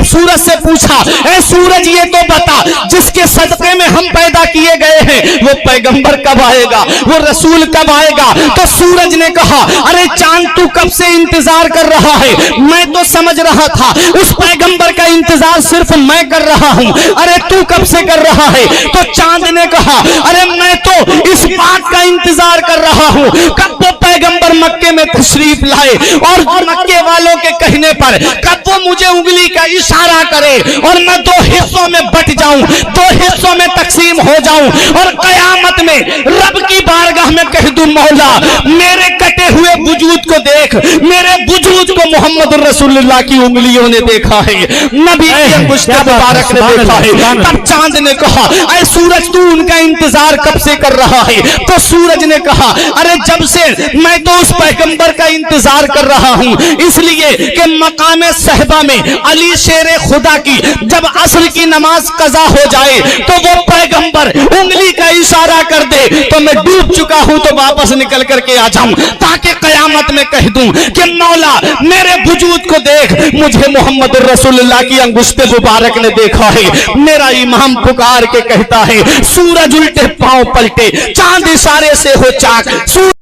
सूरज से पूछा, ए सूरज ये तो बता, जिसके सदक़े में हम पैदा किए गए हैं वो पैगंबर कब आएगा, वो रसूल कब आएगा? तो सूरज ने कहा, अरे चांद तू कब से इंतजार कर रहा है? मैं तो समझ रहा था उस पैगंबर का इंतजार सिर्फ मैं कर रहा हूं, अरे तू कब से कर रहा है? तो चांद ने कहा, अरे मैं तो इस बात का इंतजार कर रहा हूं कब वो पैगंबर मक्के में तशरीफ लाए और मक्के वालों के कहने पर कब वो मुझे उंगली का इशारा करे और मैं दो हिस्सों में बट जाऊं, दो हिस्सों में तकसीम हो जाऊं और कयामत में रब की बारगाह में कह दूं, मौला मेरे कटे हुए वजूद को देख, मेरे वजूद को मोहम्मद रसूलुल्लाह की उंगलियों ने देखा है, नबी की अंगुष्ठे मुबारक ने देखा है। तब चांद ने कहा, ऐ सूरज तू उनका इंतजार कब से कर रहा है? तो सूरज ने कहा, अरे जब से मैं तो उस पैगंबर का इंतजार कर रहा हूं, इसलिए कि मकाम सहबा में अली शेर खुदा की जब असर की नमाज कज़ा हो जाए तो वो पैगंबर उंगली का इशारा कर दे तो मैं डूब चुका हूं तो वापस निकल करके आ जाऊं, ताकि कयामत में कह दूं कि मौला मेरे वजूद को देख, मुझे मोहम्मद रसूलुल्लाह की अंगुष्ठे मुबारक ने देखा है। मेरा इमाम पुकार के कहता है, सूरज उल्टे पांव पलटे, चांद इशारे से हो चाक।